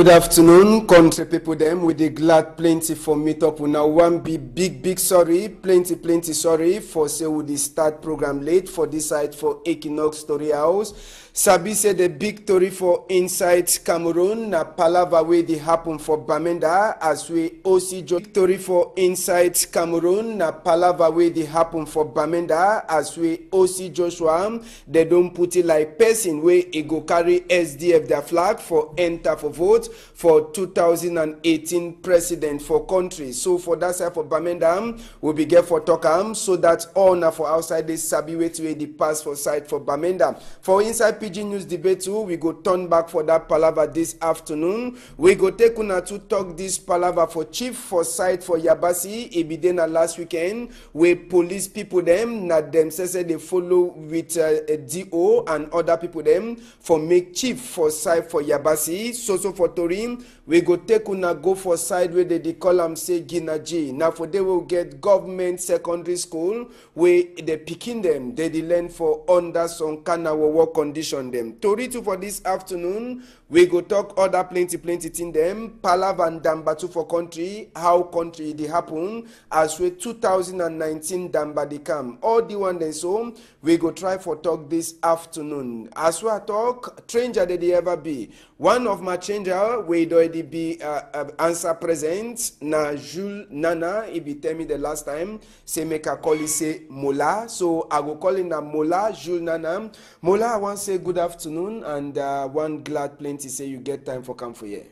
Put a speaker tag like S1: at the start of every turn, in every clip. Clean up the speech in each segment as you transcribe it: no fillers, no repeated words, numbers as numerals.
S1: Good afternoon, country people them with the glad plenty for meet up now. One big sorry, plenty sorry for say we the start program late for this side for Equinoxe Story House. Sabi said the big story for inside Cameroon na palava way they happen for Bamenda as we OC story for inside Cameroon na palava way they happen for Bamenda as we OC Joshua they don't put it like person way it go carry SDF their flag for enter for vote for 2018 president for country. So for that side for Bamenda we be get for talkam so that all now for outside this Sabi way to the pass for side for Bamenda. For inside PIDGIN news debate too, we go turn back for that palava this afternoon. We go take una to talk this palava for chief for side for Yabasi. It be then last weekend where police people them na them say they follow with DO and other people them for make chief for side for Yabasi. So for Torin, we go take una go for side where they call them say Ginaji. Now for they will get government secondary school where they picking them, they learn for under some kind of work condition them. Tori too for this afternoon, we go talk other plenty thing them. Palav and Damba too for country, how country they happen as we 2019 Damba they come. All the one then so we go try for talk this afternoon. As we talk, stranger did they ever be. One of my changer we already be answer present na Jules Nana. If you tell me the last time, say make a call say Mola. So I go call him na Mola Jules Nana. Mola, I want to say good afternoon and one glad plenty say you get time for come for here.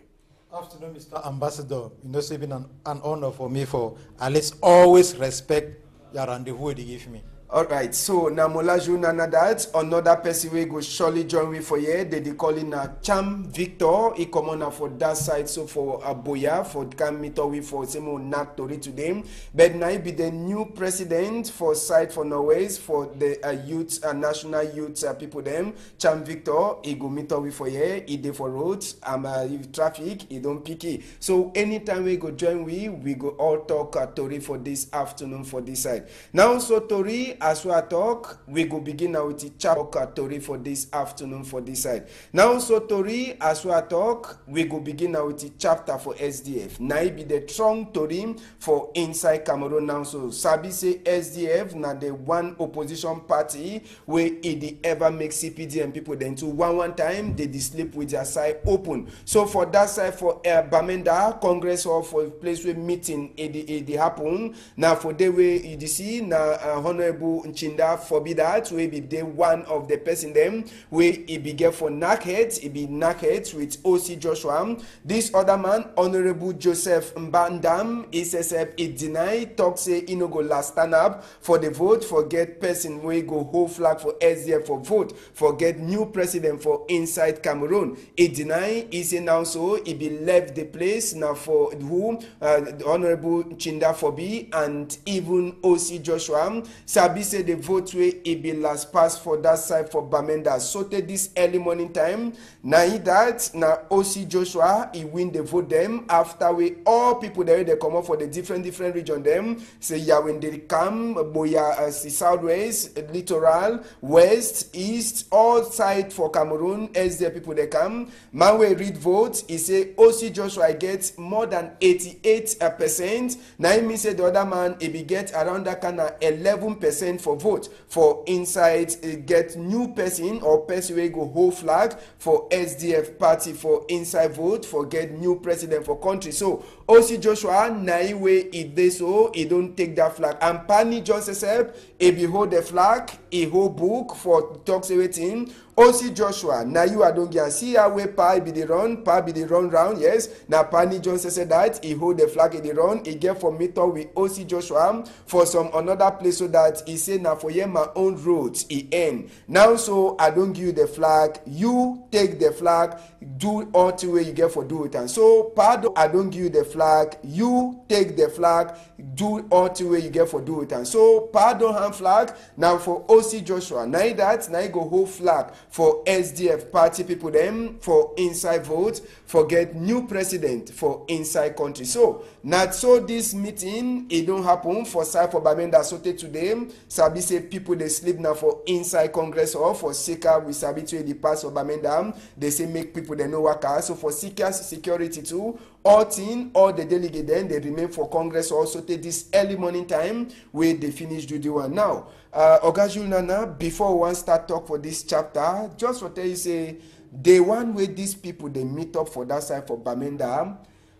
S2: Afternoon, Mr. Ambassador. You know, it's been an honor for me for at least always respect your rendezvous they give me.
S1: Alright, so na Mola Nana that another person we go surely join me for here. They call in Cham Victor. He come on for that side. So for Boya for come meet we for Semo Nak Tori today. But now he be the new president for side for Norway for the youth national youth people them. Cham Victor he go meet we for here. He dey for roads. If traffic he don't pick it. So anytime we go join we go all talk Tori for this afternoon for this side. Now so Tori. As we talk, we go begin now with the chapter Tori for this afternoon for this side. Now, so Tori, as we talk, we go begin now with the chapter for SDF. Now it be the strong Tori for inside Cameroon now. So Sabi say SDF now the one opposition party where it ever make CPD and people then to one time they sleep with their side open. So for that side for Bamenda Congress or for place where meeting it happen. Now for the way you see now honorable Nchinda forbid that we be the one of the person them where it be get for knackheads, it be knackheads with OC Joshua. This other man, Honorable Joseph Mbandam, SSF it deny, talk say he no go last stand up for the vote, forget person where go hold flag for SDF for vote, forget new president for inside Cameroon. It deny, he say now so it be left the place now for who Honorable Nchinda forbid and even OC Joshua. Sabi say the vote way it be last pass for that side for Bamenda. So this early morning time, now that now OC Joshua he win the vote them after we all people there they come up for the different region them say yeah when they come Boya southwest, littoral, west, east, all side for Cameroon as the people they come. Man we read votes, he say OC Joshua gets more than 88%. Now he means say the other man he be get around that kind of 11% for vote for inside get new person or person wey go hold flag for SDF party for inside vote for get new president for country. So OC Joshua na way he dey so he don't take that flag and Pani Joseph he be hold the flag he hold book for talks everything. OC Joshua, now you are don't get see how way Pa be the run round, yes. Now Pani Johnson said that he hold the flag in the run, he get for meet up with OC Joshua for some another place so that he said now for my own roads he end. Now so I don't give you the flag, you take the flag, do all the way you get for do it. And so pardon I don't give you the flag, you take the flag, do all the way you get for do it. And so pardon hand flag now for OC Joshua. Now that now you go hold flag for SDF party people them for inside vote, for get new president for inside country. So not so this meeting it don't happen for side for Bamenda Sote today. Sabi say people they sleep now for inside Congress or for Sika we sabi to the pass of Bamenda. They say make people they know waka. So for Sika security too, all the delegate then they remain for Congress also take this early morning time where they finish do the one now. Ogajul Nana, before one start talk for this chapter, just for tell you say the one way these people they meet up for that side for Bamenda,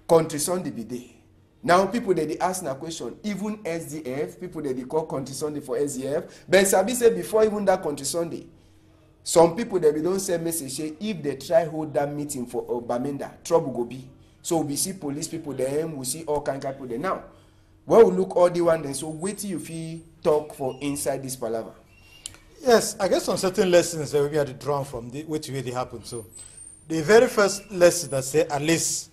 S1: country Sunday be day. Now people they ask a question, even SDF, people they call country Sunday for SDF, but Sabi say before even that country Sunday, some people they don't send message say if they try hold that meeting for Bamenda, trouble go be. So we see police people there, we see all kind of people there. Now, when we look all the one then, so wait till you feel talk for inside this palaver.
S2: Yes, I guess some certain lessons that we had to draw from what really happened. So, the very first lesson that say at least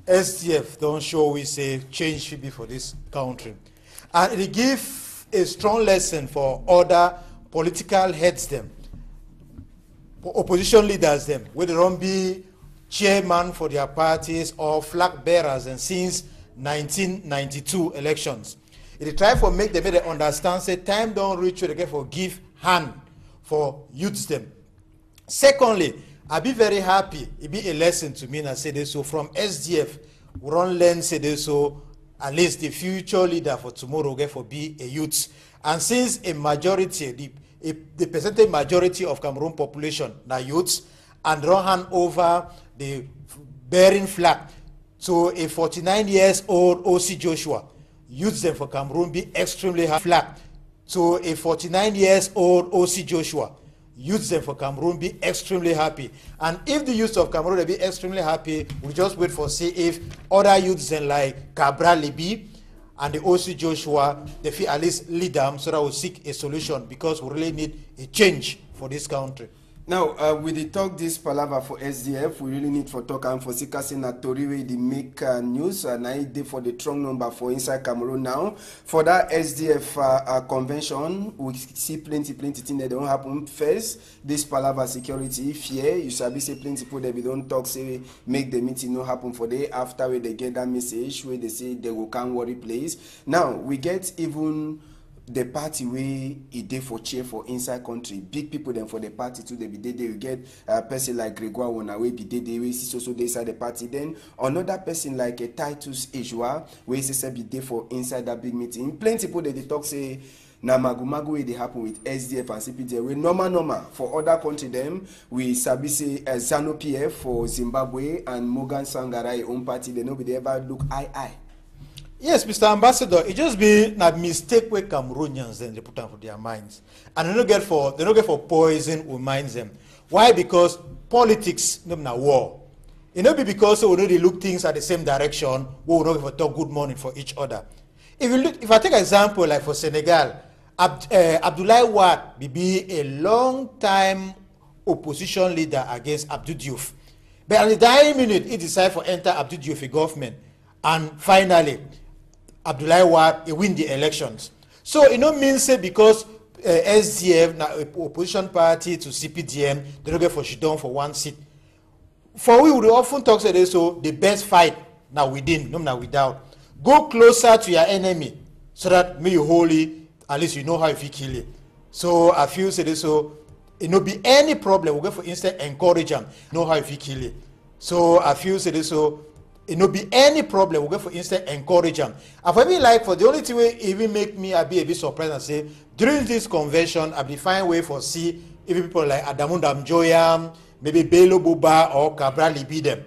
S2: SDF don't show we say change should be for this country, and it give a strong lesson for other political heads them, opposition leaders them, where they don't be chairman for their parties or flag bearers, and since 1992 elections. It try for make them understand say time don't reach where they get for give hand for youths them. Secondly, I be very happy. It be a lesson to me and I say this so from SDF we don't learn say this so at least the future leader for tomorrow get for be a youth. And since a majority, the percentage majority of Cameroon population now youths, and don't hand over the bearing flag to a 49 years old OC Joshua. Youths them for Cameroon be extremely happy. Flag to a 49 years old OC Joshua. Youths them for Cameroon be extremely happy. And if the youths of Cameroon they be extremely happy, we just wait for see if other youths then like Cabral Libi and the OC Joshua, they feel at least lead them so that we'll seek a solution because we really need a change for this country.
S1: Now, with the talk this palaver for SDF, we really need for talk and for Sikasi na Tori wey dey make news and I did for the strong number for inside Cameroon now. For that SDF convention, we see plenty things that don't happen. First, this palaver security fear. You sabi say plenty people that we don't talk say make the meeting no happen for day after where they get that message where they say they will can't worry place. Now we get even the party way it did for cheer for inside country. Big people then for the party too. They be there. They will get a person like Gregoire Wona be there. They will see so they inside the party. Then another person like a Titus Ejua where he say be there for inside that big meeting. Plenty people they talk say na magu way they happen with SDF and CPD. We normal for other country them. We sabi say Zanu PF for Zimbabwe and Morgan Sangarai own party. They know they ever look eye.
S2: Yes, Mr. Ambassador, it just be a mistake where Cameroonians then they put on for their minds. And they don't get for poison who minds them. Why? Because politics no na war. It not be because we know they look things at the same direction, we will not for talk good morning for each other. If I take an example like for Senegal, Abdoulaye Wade be a long time opposition leader against Abdou Diouf. But at the dying minute, he decided to enter Abdou Diouf government. And finally, Abdoulaye Wade win the elections. So it no means say because SDF na opposition party to CPDM they don't get for shidon for one seat. For we would often talk say this so the best fight now within, no now without. Go closer to your enemy so that me you holy at least you know how if you kill it. So I feel say this so it no be any problem. We go for instead encourage them know how if you kill it. So I feel say this so it no be any problem. We go for instead encourage them. And for me, like for the only thing way even make me I be a bit surprised and say during this convention I be find way for see if people like Adamu Damjoyam, maybe Bello Buba or Cabral Libi them.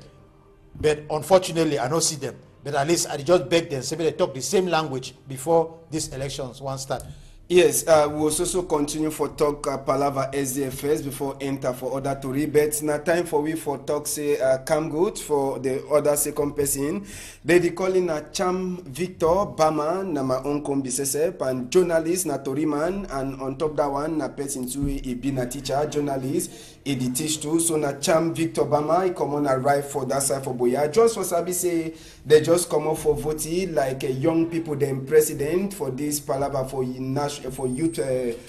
S2: But unfortunately I don't see them. But at least I just beg them say they talk the same language before these elections one start.
S1: Yes, we'll also continue for talk palaver SDF first before enter for other Tori. But now time for we for talk say come good for the other second person. They calling Cham Victor Bama na my own kombisesep and journalist na Tori man and on top that one na person too he be na teacher journalist. the teach too. So na Cham Victor Bama, he come on arrive for that side for Boya. Just for Sabi say they just come up for voting like young people them president for this palava for youth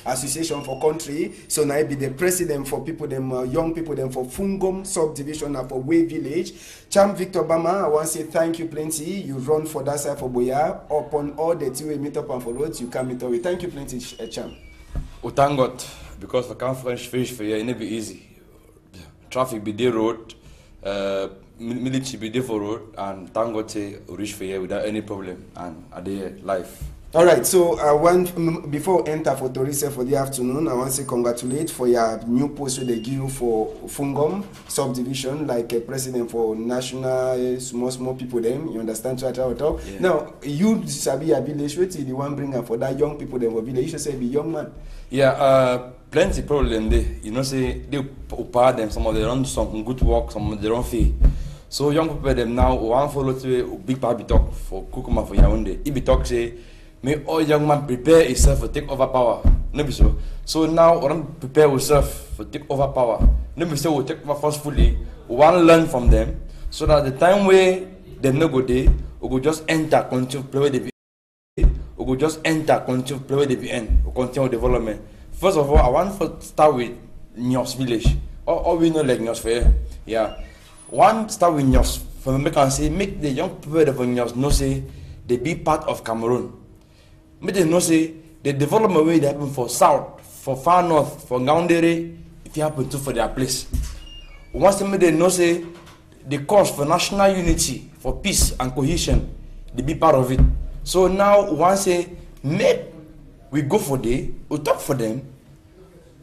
S1: association for country. So now he be the president for people them young people them for Fungom subdivision and for Way Village. Cham Victor Bama, I want to say thank you plenty. You run for that side for Boya. Upon all the two-way meet up and for roads, you can meet up with. Thank you plenty, Cham.
S3: Oh, thank God, because for can't French fish for you, it be easy. Traffic be there road, military be there for road, and thank God say reach for you without any problem and at the life.
S1: All right, so I want before I enter for Torise for the afternoon, I want to say congratulate for your new post they give you for Fungom subdivision, like a president for national small people. Them you understand what I talk. Yeah. Now you sabi a village, the one bringer for that young people them for village. You should say be young man.
S3: Yeah, plenty problem there. You know, say they part them. Some of them run some good work, some of them don't feel. So young people them now one follow to big part talk for Kukuma for Yaoundé. If we talk say. May all young man prepare himself for take over power. No be so. So now we prepare ourselves for take over power. No be so we take over forcefully. We want to learn from them, so that the time where them no go there, we go just enter, continue play with the VN. We go just enter, continue play with the VN. We continue development. First of all, I want to start with Nyos village. All we know like Nyos fair. Yeah. One start with Nyos. For me, can say make the young people of Nyos know say they be part of Cameroon. But they know say the development way they happen for south, for far north, for Ngaoundere, if you happen to for their place. Once they know say the cause for national unity, for peace and cohesion, they be part of it. So now once say make we go for them, we talk for them,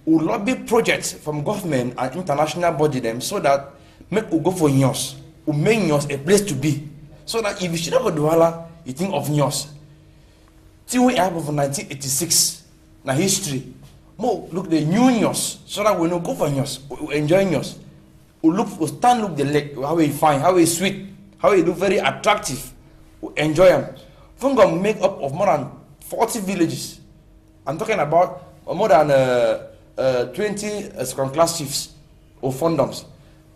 S3: we lobby projects from government and international body them so that make we go for Nyos, we make Nyos a place to be. So that if you should have a Douala, you think of Nyos. Till we have of 1986, na history. More look the new Nyos, so that we no go for Nyos, we enjoy Nyos. We stand look the lake, how we fine, how we sweet, how we look very attractive. We enjoy them. Fungom make up of more than 40 villages. I'm talking about more than 20 second class chiefs or fondoms.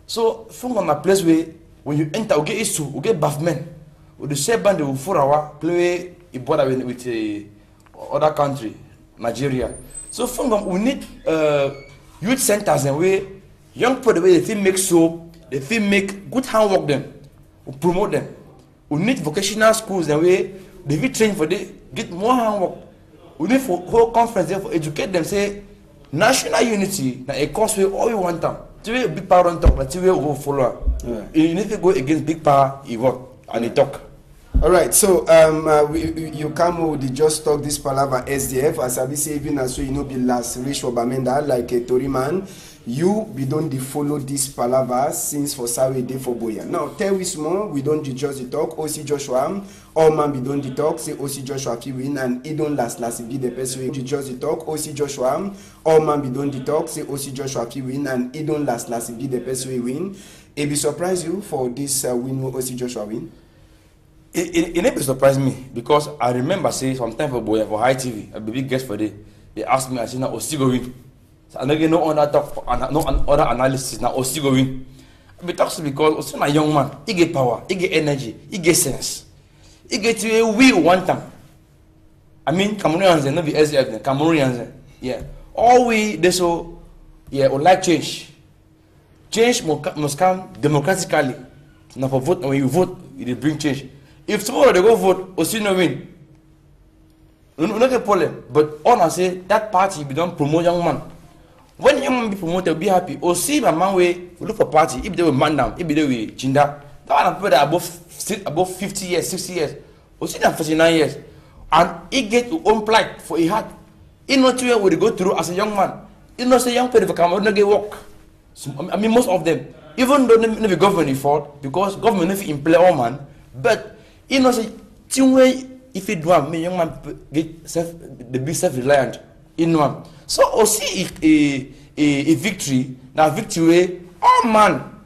S3: So Fungom a place where when you enter, we get used to, we get buff men. With the same band, we 4 hours play. Border with other country, Nigeria. So from them, we need youth centers and where young people the way they feel make soap, they feel make good handwork them, we promote them. We need vocational schools and where they feel train for they get more handwork. We need for whole conference there for educate them. Say national unity, na a cause where all you want them. To big power on top, but to go follow. You need to go against big power, you work and you talk.
S1: All right, so you come with the just talk this palaver SDF as I be say even as so you know be last reach for Bamenda like a Tory man. You be don't follow this palaver since for Saturday day for Boya. Now tell us more. We don't just the talk. OC Joshua, all man be don't the talk. Say OC Joshua fi win and it don't last be the person we just the talk. OC Joshua, all man be don't the talk. Say OC Joshua fi win and it don't last be the person we win. It be surprise you for this win OC Joshua win.
S3: It never surprised me because I remember say sometime for Boya for High TV, a big guest for day. They asked me, I said, now Osi go win. So I don't get no other talk, no other analysis. Now Osi go win. But that's because Osi na young man. He get power, he get energy, he get sense. He get to a we one time. I mean, Cameroonians, not be SDF, Cameroonians, yeah. All we they so yeah, would like change. Change must come democratically. Now for vote, when you vote, it bring change. If tomorrow they go vote, Osi no win. No get problem. But all I say that party be don't promote young man. When young man be promoted, be happy. Osi my man way look for party. If they will man down, if they will chinda. That one people that above 50 years, 60 years. Osi na 49 years, and he get to own plight for he had. He not where would go through as a young man. He not say young people for Cameroon no get work. So, I mean most of them, even though they be government fault because government if employ all man, but you know, say, if you do me, young man get the be self-reliant in one. So, also a victory, now victory, all man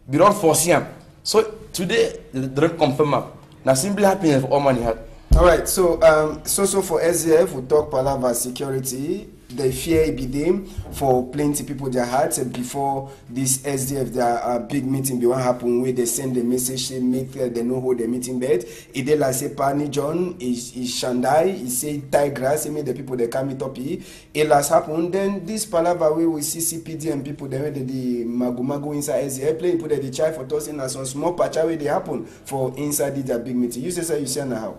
S3: be don't force him. So, today, they don't confirm. Now, simply happiness for all man he had.
S1: All right, so so for SDF, we talk palava security. The fear be them for plenty people their hearts before this SDF their big meeting be what happen where they send the message they make they know who the meeting bed. It like say Pani John is Shandai, he say Tigrass, he made the people they come meet up here. It last happen then this palava way we see CPD and people they the magu inside SDF play put the try for tossing and some small patch where they happen for inside their big meeting. You say you see how?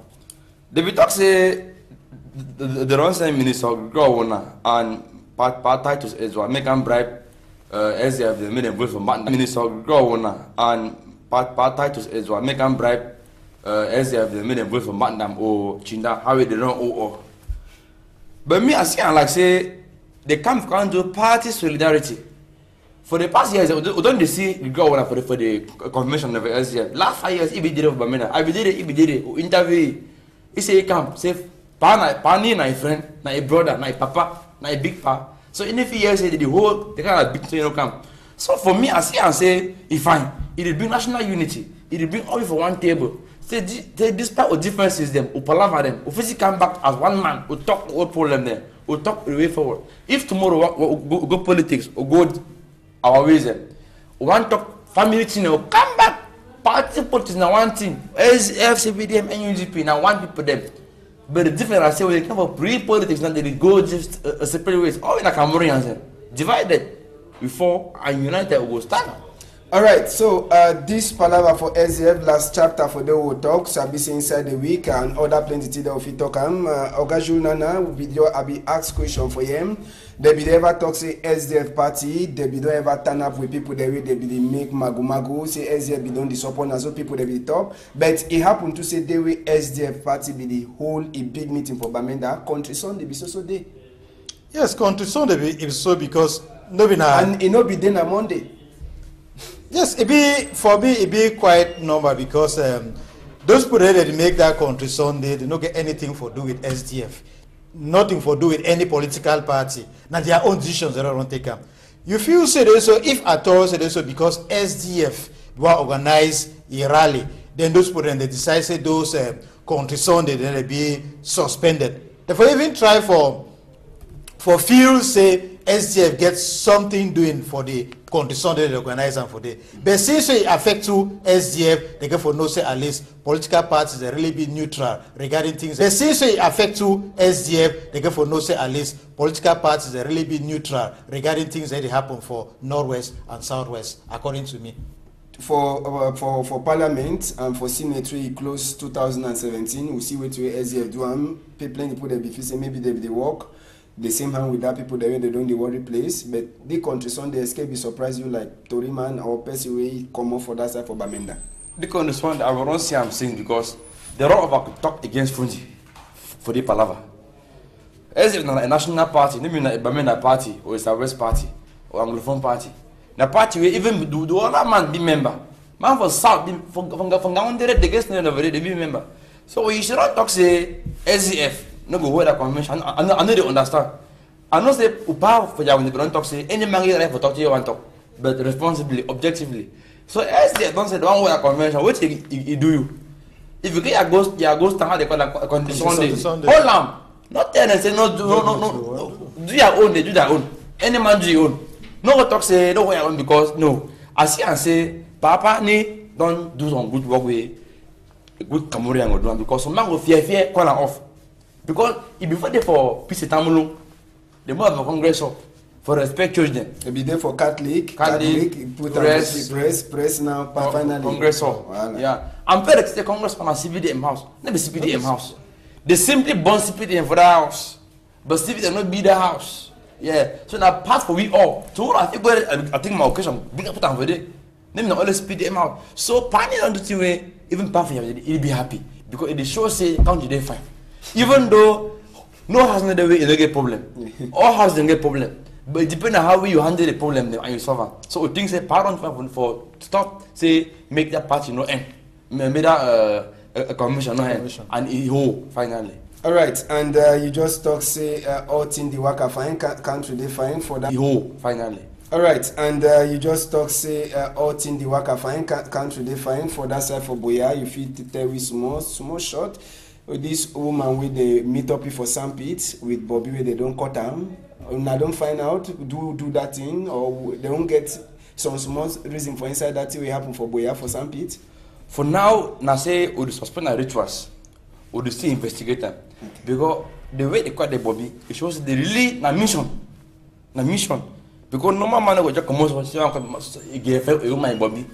S3: The talk say the Ronsen minister go on and part titles as well make them bribe SDF the made them vote for minister go on and part titles as well make them bribe SDF the made them vote for Mandam or Chinda how they don't oh. But me I see and like say they can't do party solidarity. For the past years, we don't see the go on for the convention of the SDF. Last 5 years, he did it for Bamena. I did it, interview. He say he come say Pani na friend, na a brother, na a papa, na a big pa. So in a few years, the whole the kind of big thing come. So for me, I see and say, if fine, it will bring national unity. It will bring all for one table. Say despite of differences, them, we palaver them, we physically come back as one man, we talk all problem there, we talk the way forward. If tomorrow we go politics, we go our ways, we want to talk family thing, we come back. Party politics na one thing, FCPDM and UGP na one people them. But the difference I say when it comes for pre-politics, now they go just separate ways. All in a Cameroonians, divided before and united will stand.
S1: All right, so this palaver for SDF last chapter for the whole talk, Sabisi inside the week and other plenty that we talk. Ogaju Nana video I be asked question for him. They be ever talk say SDF party. They be don't ever turn up with people they be make magu say SDF be don't support and so people they be talk. But it happened to say they way SDF party be the whole a big meeting for Bamenda country Sunday be so day.
S2: Yes, country Sunday be so because no be na
S1: and it no be then on Monday.
S2: Yes, it be for me. It be quite normal because those people that make that country Sunday, they don't get anything for do with SDF, nothing for do with any political party. Now their own decisions they don't take them. You feel say so if at all say so because SDF will organize a rally, then those people then they decide say those country Sunday then they be suspended. Therefore, even try for feel say SDF gets something doing for the country Sunday they organize and for the. But since it affect to SDF, they get for no say at least political parties they really be neutral regarding things. But since it affect to SDF, they get for no say at least political parties they really be neutral regarding things that happen for Northwest and Southwest, according to me.
S1: For Parliament and for Senate, close 2017. We see what SDF do. People put them before say maybe they work. The same hand with that people that way they don't the worry place, but the country Sunday escape be surprise you like Toriman or Percy come off for that side for Bamenda.
S3: The country Sunday I will not say I'm saying because the lot of us talk against Fundi for the palaver. As if a national party, maybe a Bamenda party or a Southwest party or Anglophone party. The party we even do other man be member. Man for South from down there the guest never they be member. So we should not talk say SDF. No go hold a convention. I know they understand. I know say upa for you when they don't talk say any man here for talk to you want talk, but responsibly, objectively. So as they don't say don't hold a convention, what you do you? If you get a ghost stand they call a condition Sunday. Hold on. Not tell and say no. Do your own, they do their own. Any man do your own. No go talk say no way own because no. I see and say Papa ni don't do some good work with good Cameroonian go do because some man go fear call off. Because if before they for peace tamulu, the more of a congress for respect church them.
S1: They be there for Catholic put press now finally.
S3: Congress yeah. I'm very excited Congress on a CPDM house. Not be CPDM house. They simply burn CPDM for the house. But CPDM not be the house. Yeah. So now part for we all. So I think my occasion big put on for day. Name not always CPDM house. So pioneer on the two way, even part for you, he'll be happy. Because it shows say country they fine. Even though no house not the way you don't get problem. All house don't get problem. But it depends on how you handle the problem and you solve it. So things say parent for stop say make that party no end. Make that a commission no end. And it whole finally.
S1: Alright, and you just talk say all thing the worker fine country they fine for that.
S3: Whole finally.
S1: Alright, and you just talk say all thing the worker fine country they fine for that side for Boya. You feel to tell we small short. this woman with the meet up for sandpit with Bobby where they don't cut them, and I don't find out do that thing, or they don't get some small reason for inside that thing will happen for Boya for sandpit.
S3: For now, now say we suspend the rituals, we still investigate them, because the way they cut the Bobby, it shows they really na mission. Because normal man will just come out my Bobby.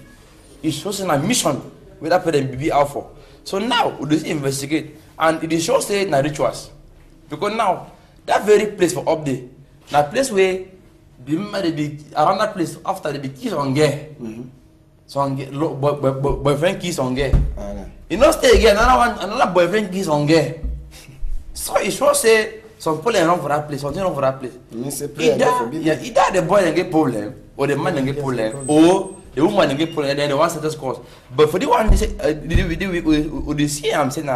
S3: It shows a mission without putting BB out for. So now we just investigate, and it shows say na rituals. Because now that very place for update, that place where around that place after they be kiss on girl, so on boyfriend kiss on girl. You know stay again another boyfriend kiss on girl. So it shows say some people are wrong for that place, something wrong for that place. Either the boy and get problem, or the man and get problem, or the woman and get problem, and then the one status cause. But for the one they say, they see I'm saying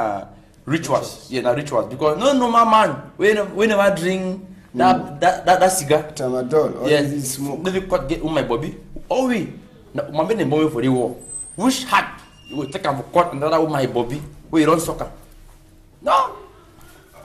S3: rituals, rituals, because no normal man we never drink that cigar.
S1: Tramadol,
S3: yes,
S1: smoke.
S3: Maybe cut get my Bobby. Oh we, my man boy for the war. Which hat you will take and cut another my Bobby? We don't soccer. No.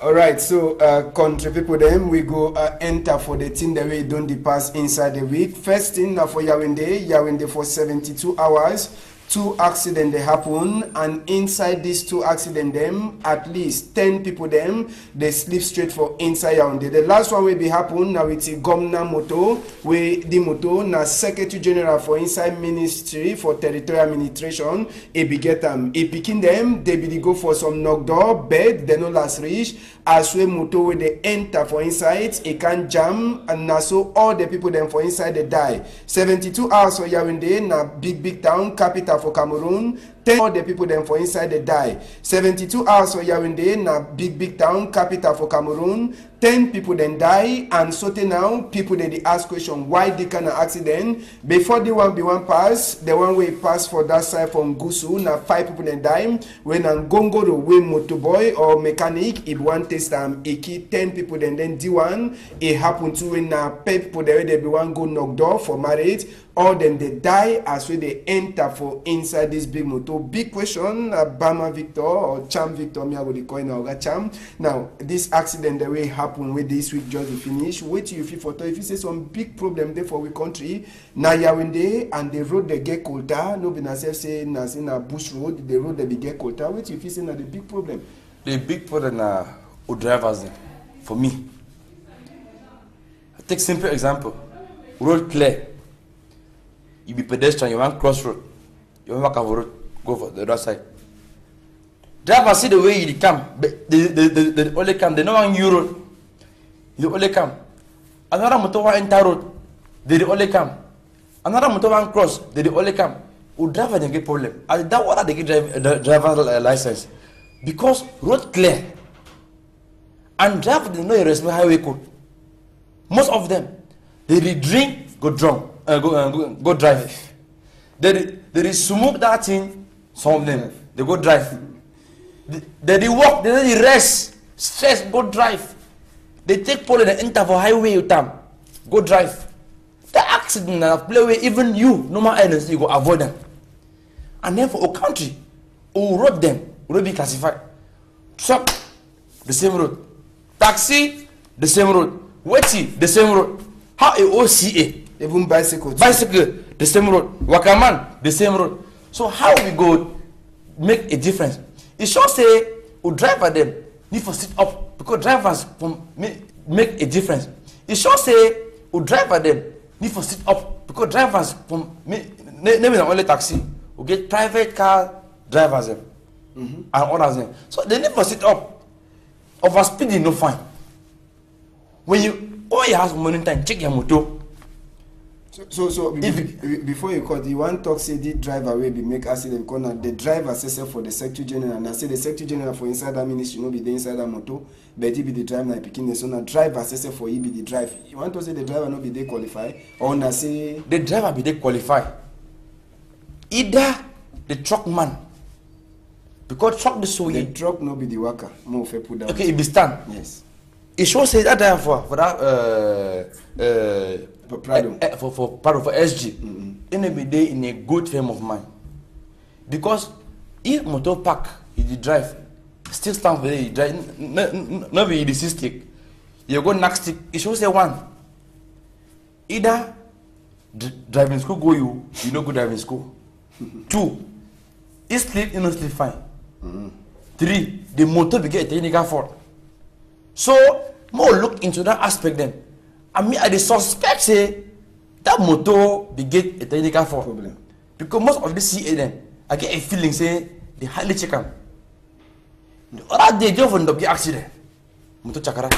S1: Alright, so country people then we go enter for the thing that we don't pass inside the week. First thing now for Yawende for 72 hours. 2 accidents they happen, and inside these 2 accidents them at least 10 people them they sleep straight for inside Yaoundé. The last one will be happen now with the Gomna Moto, where the Moto na Secretary General for inside Ministry for Territorial Administration. He be get them, he picking them, they be go for some knock door bed, they no last reach. As we Moto where they enter for inside, it can jam, and now so all the people them for inside they die. 72 hours for Yaoundé, na big town capital for Cameroon. 10 all the people them for inside they die. 72 hours for Yaoundé, na big town capital for Cameroon. 10 people then die, and so now people they ask question why the kind of accident. Before the one pass, the one way pass for that side from Gusu, na 5 people then die. When an Gongoro way motorboy or mechanic, if one test Iki 10 people then D1, it happened to when people they be one go knock door for marriage. All them they die as when they enter for inside this big motor. Big question, Bama Victor or Cham Victor, me I would call now Cham. Now this accident the way happen with this week just to finish. Wait till you feel for if you say some big problem there for we country. Now Yaoundé and the road they get colder. No be myself say na bush road, the road they be get colder. Wait till you feel say na the big problem.
S3: The big problem are drivers for me. I take simple example. Road clear. You be pedestrian, you want cross road, you want walk over road, go for the other side. Driver see the way you come, but they only come, they know on you road, you only come. Another motor want enter road, they only come. Another motor want cross, they only come. Who driver they get problem? And that what they get driver license, because road clear, and driver they know you respect highway code. Most of them, they drink, go drunk. Go drive. There is smoke that thing. Some of them they go drive. They walk. They rest. Stress. Go drive. They take pole and enter for highway with them. Go drive. The accident that play where even you normal earners you go avoid them. And then for a country, who road them will be classified. Truck, the same road. Taxi, the same road. Waiting, the same road. How a OCA.
S1: Even bicycle,
S3: the same road. Wakaman, the same road. So how we go make a difference? It should say, who driver them need for sit up because drivers make a difference. It should say, who driver them need for sit up because drivers name only taxi. We get private car drivers them and others them. So they need for sit up. Over speeding no fine. When you all you have money time, check your motor.
S1: So before you call, the one talk say the driver will be make accident corner. The driver says for the Secretary General, and I say the Secretary General for inside that ministry no be the inside that motor, but he be the driver na picking the so now driver says for he be the driver. You want to say the driver no be they qualify, or na say
S3: the driver be they qualify. Either the truck man, because truck the so
S1: the truck no be the worker. More fair put down.
S3: Okay, it be stand.
S1: Yes.
S3: It should say that driver for that
S1: for Prado.
S3: For SG, in be there in a good frame of mind. Because if motor park, you drive, still stand for it. Drive, no be the stick. You go next stick. It should say one. Either driving school go you no go driving school. 2, it sleep, you no sleep fine. 3, the motor be get a technical fault. So more look into that aspect then. I mean, I suspect say that motor be get a technical fault. Problem. Because most of the CA then, I get a feeling say they highly check them. The other day, just end up get accident. Motor chakara.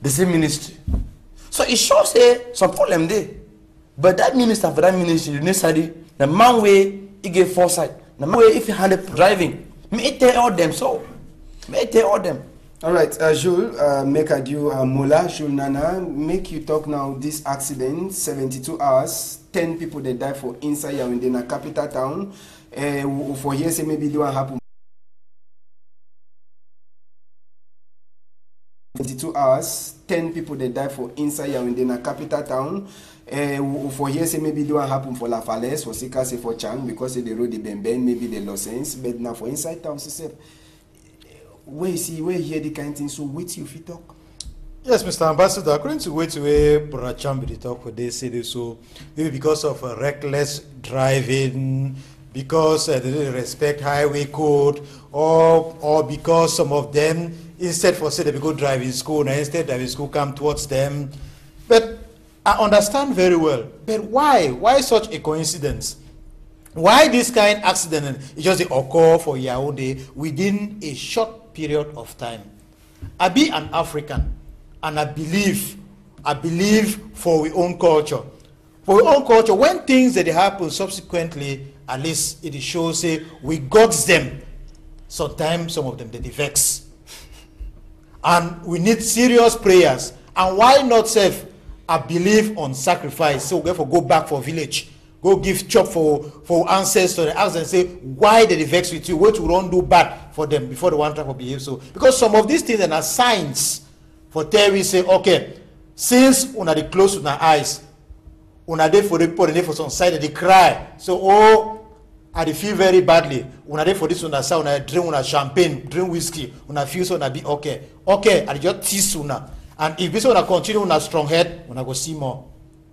S3: The same ministry. So it shows say some problem there. But that minister for that ministry, necessarily the man way he get foresight. The man way if he handle driving, may tell all them so. May tell all them.
S1: All right, Jules, make a do Mola, Jules Nana, make you talk now. This accident, 72 hours, 10 people they die for inside Yaoundé, in a capital town. For here, say maybe don't happen. 72 hours, 10 people they die for inside Yaoundé, in a capital town. For here, say maybe don't happen for La Falaise, for Sika, say for Chang, because the road the Ben, maybe they lost sense, but now for inside town, say. Where you see, where you hear the kind of thing, so wait you fit talk.
S2: Yes, Mr. Ambassador, according to where Brother Chambi talk, what they say, so maybe because of reckless driving, because they didn't respect highway code, or because some of them, instead for say they go driving school, and instead driving school come towards them. But I understand very well. But why? Why such a coincidence? Why this kind of accident it just occur for Yaoundé within a short period of time? I be an African, and I believe for our own culture. For our own culture, when things that happen subsequently, at least it shows say we got them. Sometimes some of them they vex, and we need serious prayers. And why not self? I believe on sacrifice. So therefore, go back for village. Go give chop for ancestors. Ask them say why they vex with you. What you don't do bad for them before the one try to behave so. Because some of these things are signs for tell we say okay, since una dey close una eyes, una dey for the for some side they cry. So oh, I dey feel very badly. Una dey for this una side una drink una champagne, drink whiskey. Una feel so una be okay. Okay, I just tease una. And if this una continue una strong head, una go see more.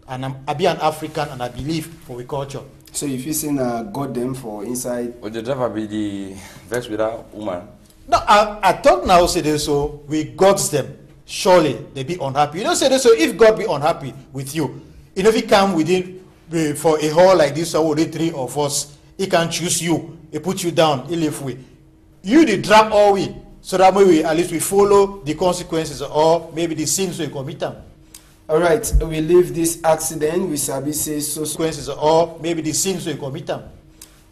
S2: And I be an African and I believe for the culture.
S1: So if you say got them for inside.
S3: Would the driver be the vex with that woman?
S2: No, I talk now say this so we got them. Surely they be unhappy. You don't say this so if God be unhappy with you, you know if he come within for a hall like this, so the 3 of us, he can choose you, he put you down, he live with. You the drag all we, so that maybe at least we follow the consequences or maybe the sins we commit them.
S1: All right, we leave this accident. We sabi say so
S2: consequences or maybe the sins we commit them.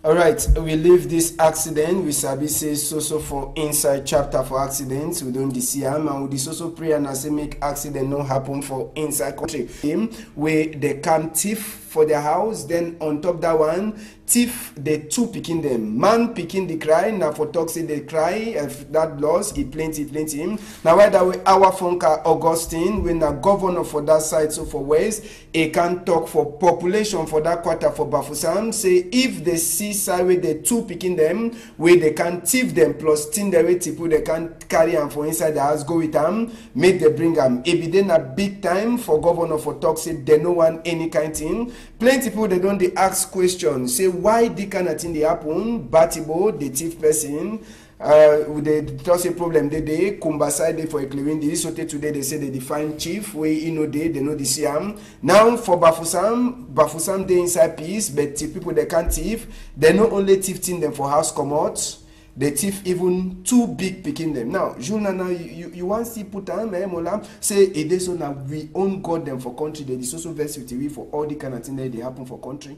S1: All right, we leave this accident. We sabi say so for inside chapter for accidents. We don't see him and we also pray and say make accident not happen for inside country. Him where they come thief for their house. Then on top that one, thief the 2 picking them. Man picking the cry. Now for talk say they cry. If that loss, he plenty him. Now why that way our funka Augustine when the governor for that side so for West, he can talk for population for that quarter for Bafusam. Say if they see side where the 2 picking them, where they can thief them plus tin the way people they can carry them for inside the house, go with them, make they bring them. If it then a big time for governor for talk say they no want any kind thing. Plenty people they don't they ask questions. Say why the kind of thing they happen? Batibo, the thief person, they just a problem they Kumbasai they for a clearing this so today they say they define chief where you know they know the Siam. Now for Bafusam they inside peace, but people they can't thief. They not only thiefing them for house commodities, they thief even 2 big picking them. Now, Junana, you want to see put on Molam say it is so now we own God them for country. They is also very suitable for all the kind of things that they happen for country.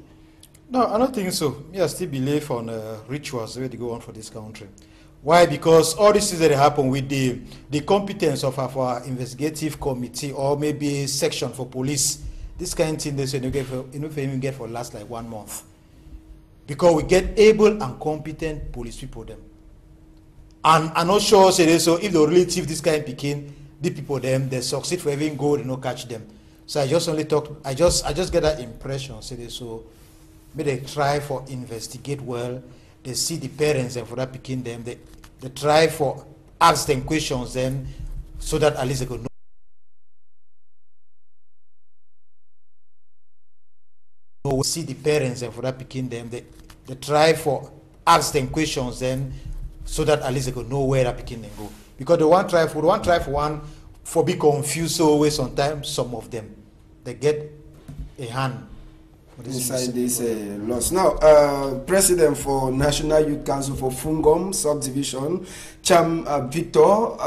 S2: No, I don't think so. I still believe on rituals where they go on for this country. Why? Because all these things that happen with the competence of our investigative committee or maybe section for police, this kind of thing they say you get for last like 1 month. Because we get able and competent police people them. And I'm not sure say so if they really thief this kind of picking, the people them they succeed for even go they not catch them. So I just only talk I just get that impression say they so maybe they try for investigate well, they see the parents and for that picking them, they they try for ask them questions then, so that at least they could know, see the parents and for that picking them, they try for ask them questions then, so that at least they could know where that picking them go. Because the one try for be confused, so always sometimes some of them they get a hand
S1: inside this loss. Now, President for National Youth Council for Fungom Subdivision, Cham Victor,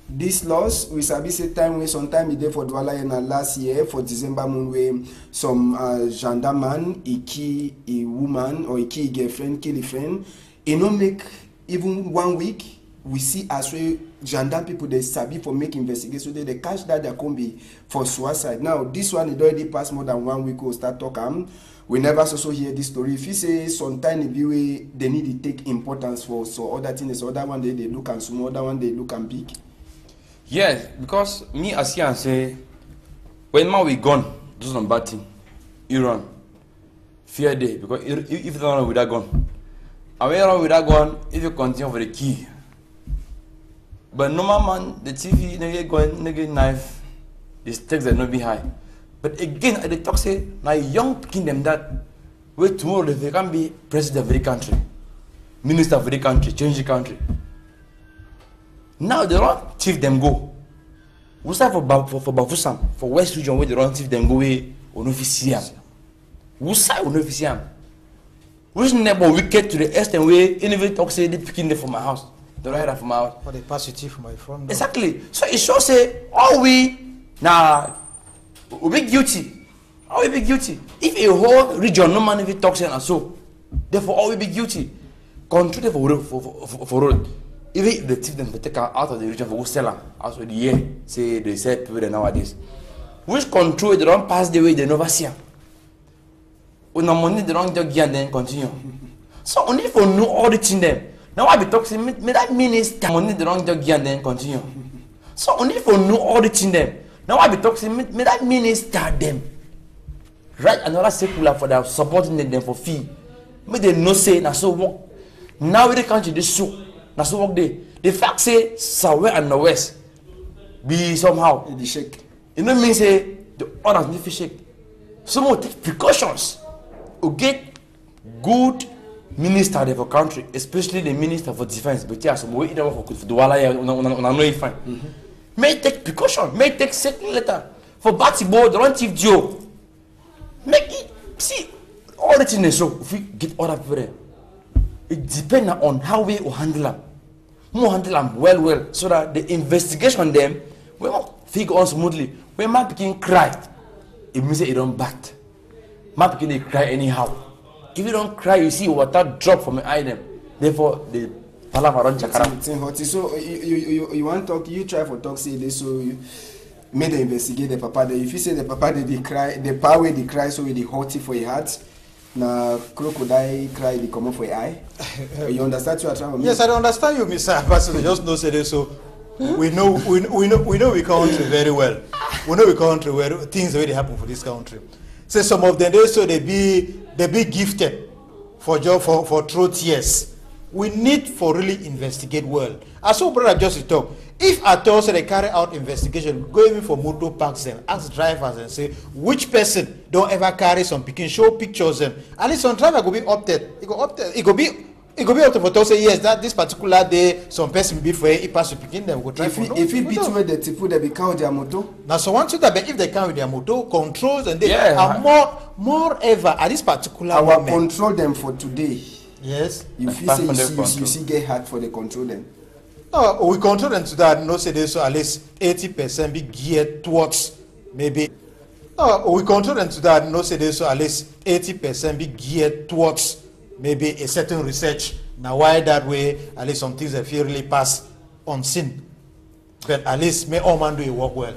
S1: this loss, we sabi say time we sometime day for Dwala last year for December moon way some gendarme, a woman or a girlfriend kill a friend. It no make even 1 week. We see as well gendarme people they sabi for make investigation, so they catch that they can be for suicide. Now this one it already passed more than 1 week. We'll start talking. We never also hear this story. If you say sometime they need to take importance for so other things, other one they look and small, other one they look and big.
S3: Yes, because me as you say, when man we gone, do some bad thing, you run. Fear day, because if you don't run with that gun, and when you run with that gun, if you continue for the key. But normal man, the TV, they going, they get knife, the stakes are not be high. But again, at the talk say, now young kingdom that, where tomorrow they can be president of the country, minister of the country, change the country. Now they don't thief them go. We start for Bafusam, for West Region where they don't thief them go away on official. We say on official. Which neighbor wicked to the extent where anybody talk say they picking them from my house. They don't hear that from my house.
S2: But they pass it from my front.
S3: Exactly. So it shows say all we now we be guilty. All we be guilty. If a whole region no man if it talks and so, therefore all we be guilty. Control for road. Even if the thief them to take out of the region for go sell them out of the year, say they sell people there nowadays. Which control they don't pass the way they never see them. When the money they don't just give and then continue. So only for know all the thing them. Now I be talking, may that minister money the wrong dog and then continue. So only for know all the thing them. Now I be talking, may that minister them. Right another secular for them supporting them for fee. May they no say na so work. Now the country they so na so work they. The fact say somewhere and the west be somehow
S1: the shake.
S3: You know mean say the others need to shake. Someone take precautions to get good minister of the country, especially the minister for defense, but yeah, some way either for the wala no fine. May take precaution, may take second letter for Batibo, the run chief Joe. Make it see all the things so if we get other people there. It depends on how we handle them. More handle them well, so that the investigation them will figure on smoothly. When my begin cry, it means it don't bat. My begin they cry anyhow. If you don't cry, you see water drop from your eye them. Therefore, the palaver run chakara.
S1: So you want to talk? You try for talk say this, so you made the investigate the papa. If you say the papa they cry, the power they cry, so they hurt for your heart. Na crocodile cry they come up for your eye. You understand what I'm trying to
S2: Yes, I understand you, Mr. Ambassador. Just know say this, so we know we country very well. We know we country where things already happen for this country. Say some of them they be gifted for job for truth. Yes, we need for really investigate well. As so brother just talk. If at all so they carry out investigation, go even for motor parks and ask drivers and say which person don't ever carry some picking, show pictures and at least some driver go be opted. It go be up to for say yes that this particular day some person be for he pass to picking them go try for.
S1: If it be too many the people they be count their motor.
S2: Now so one thing that if they count with their motor controls and they are more ever at this particular
S1: our
S2: moment.
S1: Control them for today.
S2: Yes.
S1: You feel say you see get hard for the control them.
S2: No, we control them to that. No, say this so at least 80% be geared towards maybe. No, we control them to that. No, say this so at least 80% be geared towards maybe a certain research. Now, why that way? At least some things that feel really pass unseen. But at least may all man do it work well.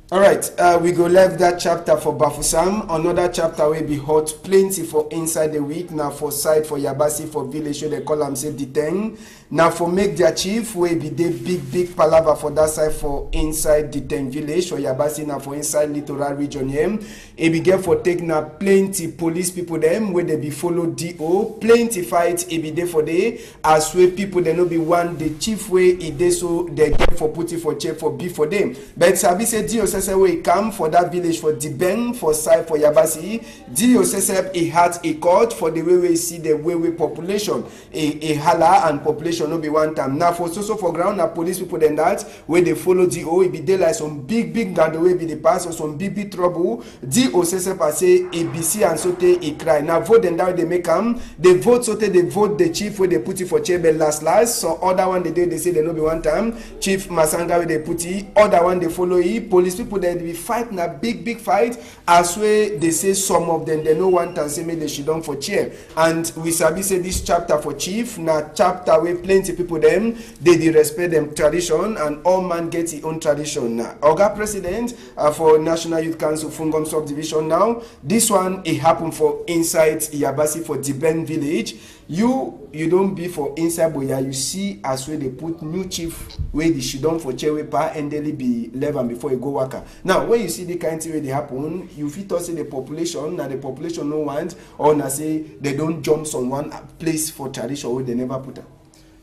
S1: All right, we go left that chapter for Bafusam. Another chapter will be hot plenty for inside the week. Now for side for Yabasi for village, so they call them say Diteng. Now for make their chief will be the big palaver for that side for inside Diteng village for Yabasi. Now for inside littoral region here. It be get for take now plenty police people them where they be follow DO. Plenty fight it be there for day as way people they no be one the chief way it they so they get for put it for check for be for them. But Sabi say DO we come for that village for Dibeng for side for Yabasi. DOSSF it had a court for the way we see the way we population a hala and population no be one time. Now for so for ground now police people then that where they follow DO it be there like some big that the way be the pass or some big trouble. DOSSF I say ABC and so they a cry. Now vote then that they make them they vote so they vote the chief where they put it for chamber last. So other one they say they no be one time. Chief Masanga where they put it, other one they follow it, police people that be fight na big fight as way they say some of them they no want and say me they should don for chair. And we sabi say this chapter for chief na chapter where plenty people them they respect them tradition and all man get his own tradition. Now Oga President for National Youth Council Fungom subdivision now this one it happen for inside Yabasi for Dibeng village. You don't be for inside Boya. You see as where they put new chief where they should don for chewe pa and they be level before you go waka. Now when you see the kind of thing where they happen, you fit to say the population now the population no want or na say they don't jump on one place for tradition where they never put up.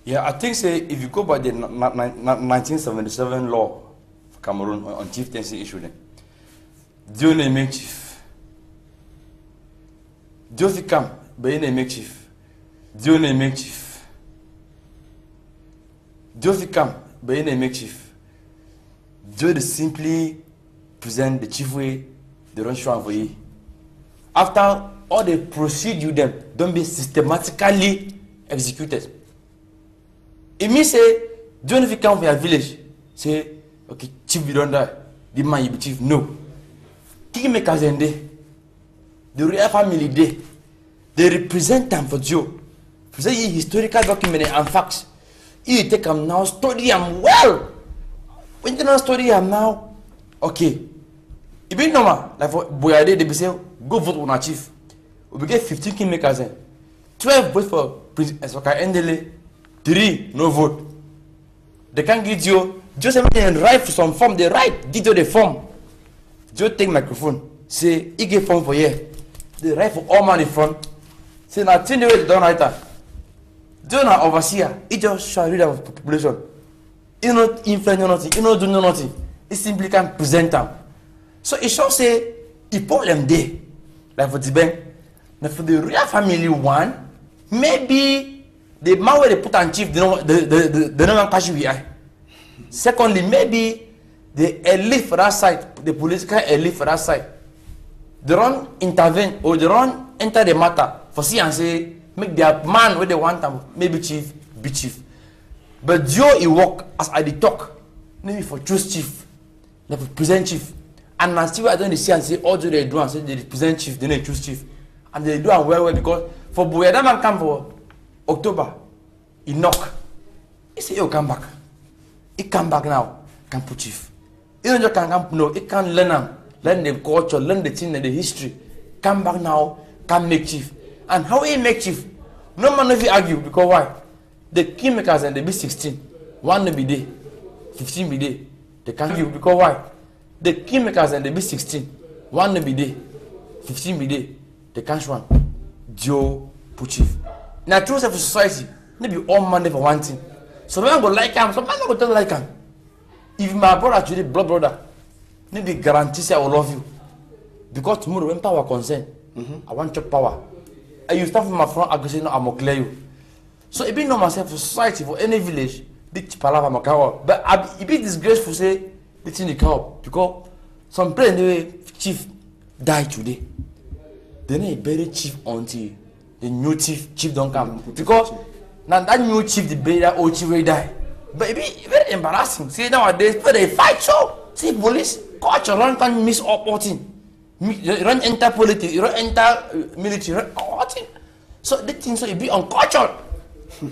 S3: Yeah, I think say if you go by the 1977 law for Cameroon on chieftaincy issue then, do you make chief? Do you come by you make chief? Do you make chief? Do you come by you make chief? Do you simply present the chief way they don't show for you? After all the procedure them don't be systematically executed. It means say, do you come from your village? Say, okay, chief you don't die. The man you be chief. No. Kingmakers and the real family they represent them for you. Present historical document and facts. You take them now, study them well. When you don't study them now, okay. It be normal. Like for Boyade, they be say, go vote on a chief. We get 15 kingmakers. 12 vote for Prince Esoka Endele. 3 no vote. They can't give you just and write for some form. They write, give you the form. Just take microphone. Say, he get form for here. They write for all man in front. Say, now 10 the way they don't write that. Don't have overseer. He just shall read of population. He not influence nothing. He not do nothing. He simply can present them. So it shall say he put them there. Like for Dibeng. Now for the real family one, maybe the man where they put on chief, they don't catch you here. Secondly, maybe the elite for that side, the political elite for that side, they don't intervene or they don't enter the matter for see and say. Make their man where they want them, maybe chief, be chief. But Joe, he work as I did talk, maybe for choose chief, like for present chief. And now still I don't see and say, all do they do and say they present chief, then they choose chief. And they do and well because for Boya, that man come for October, he knock. He say, oh, come back. He come back now, can put chief. He don't just come, no, he can learn them, learn the culture, learn the thing and the history. Come back now, can make chief. And how he make chief? No man if argue because why? The kingmakers and they be 16. One be there, 15 be there. They can't argue because why? The kingmakers and they be 16. One be there, 15 be there. They can't one. Joe put chief. Now true for society, maybe all man for one thing. Some man go like him, some man go don't like him. If my brother today blood brother, maybe guarantee say I will love you. Because tomorrow when power concern, I want your power. And you start from my front, I go say no, I'm gonna clear you. So it be normal for society for any village, this palava makawa. But it be disgraceful say this thing they come up because some place the chief die today. Then they bury chief until the new chief don't come because now that new chief the bury that old chief will die. But it be very embarrassing. See nowadays, but they fight so. See police culture run can miss up thing. You run enter politics, you run enter military, you run all thing. So the thing so it be uncultured.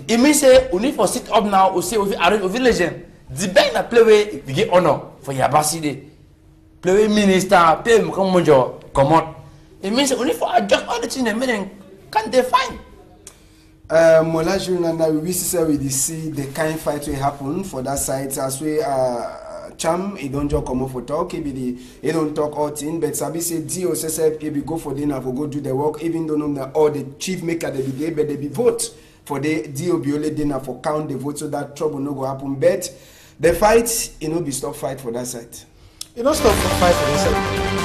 S3: It means say we need for sit up now. We say we arrange a village. The bank that play where we get honor for Yabasi day. play minister, pay him come out. It means only for adjust all the things they mean, can't they find?
S1: Molaju Nana, we say we see the kind fight will happen for that side as we Cham, he don't just come up for talk, he don't talk all thing, but Sabi say Dio says if he go for dinner for go do the work, even though all the chief maker they be there, but they be vote for the Dio be only dinner for count the vote so that trouble no go happen. But the fight, be stop fight for that side.
S2: Stop fight for this side.